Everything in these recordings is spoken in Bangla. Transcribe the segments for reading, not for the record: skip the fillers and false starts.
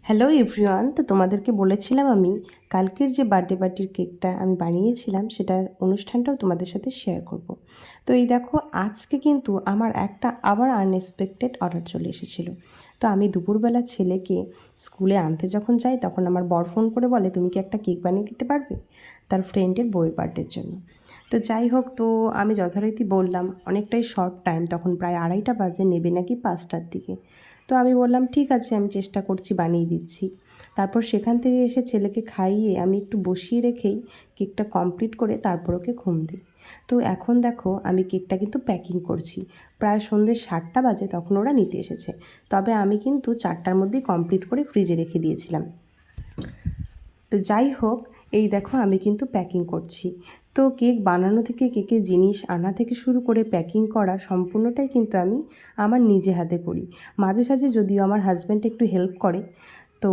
হ্যালো এভরিওয়ান, তো তোমাদেরকে বলেছিলাম আমি কালকের যে বার্থডে পার্টির কেকটা আমি বানিয়েছিলাম সেটার অনুষ্ঠানটাও তোমাদের সাথে শেয়ার করব। তো এই দেখো, আজকে কিন্তু আমার একটা আবার আনএক্সপেক্টেড অর্ডার চলে এসেছিলো। তো আমি দুপুরবেলা ছেলেকে স্কুলে আনতে যখন যাই তখন আমার বর ফোন করে বলে, তুমি কি একটা কেক বানিয়ে দিতে পারবে তার ফ্রেন্ডের বউয়ের বার্থডের জন্য। তো যাই হোক, তো আমি যথারীতি বললাম, অনেকটাই শর্ট টাইম, তখন প্রায় 2:30 বাজে, নেবে নাকি 5টার দিকে। তো আমি বললাম ঠিক আছে, আমি চেষ্টা করছি, বানিয়ে দিচ্ছি। তারপর সেখান থেকে এসে ছেলেকে খাইয়ে আমি একটু বসিয়ে রেখেই কেকটা কমপ্লিট করে তারপর ওকে ঘুম দিই। তো এখন দেখো, আমি কেকটা কিন্তু প্যাকিং করছি। প্রায় সন্ধ্যে 7টা বাজে, তখন ওরা নিতে এসেছে। তবে আমি কিন্তু 4টার মধ্যেই কমপ্লিট করে ফ্রিজে রেখে দিয়েছিলাম। তো যাই হোক, এই দেখো আমি কিন্তু প্যাকিং করছি। তো কেক বানানো থেকে কেকের জিনিস আনা থেকে শুরু করে প্যাকিং করা সম্পূর্ণটাই কিন্তু আমি আমার নিজে হাতে করি। মাঝে সাঝে যদিও আমার হাজব্যান্ড একটু হেল্প করে। তো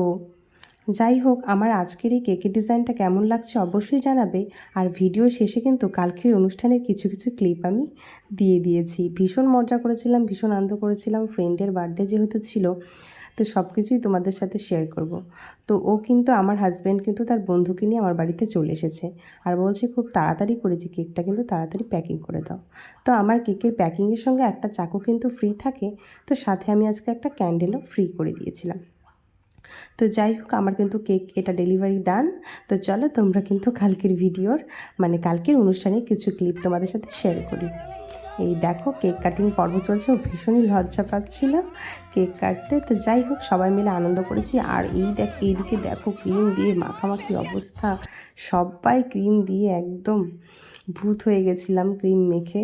যাই হোক, আমার আজকের এই কেকের ডিজাইনটা কেমন লাগছে অবশ্যই জানাবে। আর ভিডিও শেষে কিন্তু কালকের অনুষ্ঠানের কিছু কিছু ক্লিপ আমি দিয়ে দিয়েছি। ভীষণ মজা করেছিলাম, ভীষণ আনন্দ করেছিলাম। ফ্রেন্ডের বার্থডে যেহেতু ছিল, তো সব কিছুই তোমাদের সাথে শেয়ার করব। তো ও কিন্তু, আমার হাজব্যান্ড কিন্তু তার বন্ধুকে নিয়ে আমার বাড়িতে চলে এসেছে আর বলছে খুব তাড়াতাড়ি করেছি কেকটা, কিন্তু তাড়াতাড়ি প্যাকিং করে দাও। তো আমার কেকের প্যাকিংয়ের সঙ্গে একটা চাকু কিন্তু ফ্রি থাকে, তো সাথে আমি আজকে একটা ক্যান্ডেলও ফ্রি করে দিয়েছিলাম। তো যাই হোক, আমার কিন্তু কেক এটা ডেলিভারি ডান। তো চলো, তোমরা কিন্তু কালকের ভিডিওর কালকের অনুষ্ঠানের কিছু ক্লিপ তোমাদের সাথে শেয়ার করি। এই দেখো, কেক কাটিং পর্ব চলছে। ও ভীষণই লজ্জা পাচ্ছিল কেক কাটতে। তো যাই হোক, সবাই মিলে আনন্দ করেছি। আর এইদিকে দেখো, ক্রিম দিয়ে মাখামাখি অবস্থা। সবাই ক্রিম দিয়ে একদম ভূত হয়ে গেছিলাম ক্রিম মেখে।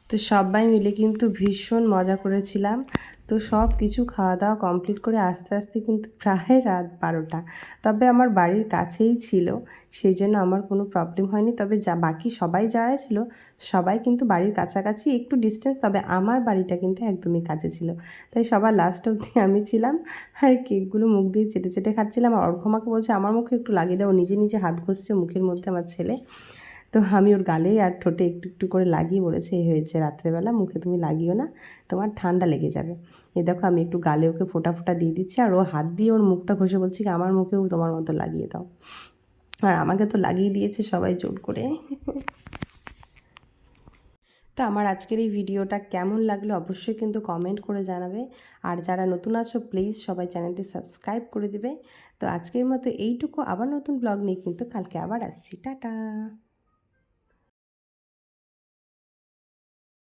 তো সবাই মিলে কিন্তু ভীষণ মজা করেছিলাম। তো সব কিছু খাওয়া দাওয়া কমপ্লিট করে আস্তে আস্তে কিন্তু প্রায় রাত 12টা। তবে আমার বাড়ির কাছেই ছিল, সেই জন্য আমার কোনো প্রবলেম হয়নি। তবে বাকি সবাই যারা ছিল, সবাই কিন্তু বাড়ির কাছাকাছি, একটু ডিস্টেন্স, তবে আমার বাড়িটা কিন্তু একদমই কাছে ছিল। তাই সবার লাস্ট অবধি আমি ছিলাম, আর কেকগুলো মুখ দিয়ে চেটে চেটে খাচ্ছিলাম। আর অর্ঘ্যমাকে বলছে আমার মুখে একটু লাগিয়ে দাও, নিজে নিজে হাত ঘষছে মুখের মধ্যে আমার ছেলে। তো আমি ওর গালে আর ঠোঁটে একটু একটু করে লাগিয়ে বলেছে, এই হয়েছে, রাত্রেবেলা মুখে তুমি লাগিও না, তোমার ঠান্ডা লেগে যাবে। এই দেখো, আমি একটু গালে ওকে ফোঁটা ফোঁটা দিয়ে দিচ্ছি, আর ও হাত দিয়ে ওর মুখটা ঘষে বলছি কি আমার মুখেও তোমার মতো লাগিয়ে দাও। আর আমাকে তো লাগিয়ে দিয়েছে সবাই জোর করে। তো আমার আজকের এই ভিডিওটা কেমন লাগলো অবশ্যই কিন্তু কমেন্ট করে জানাবে। আর যারা নতুন আছো, প্লিজ সবাই চ্যানেলটি সাবস্ক্রাইব করে দিবে। তো আজকের মতো এইটুকু, আবার নতুন ব্লগ নিয়ে কিন্তু কালকে আবার আসছি। টাটা।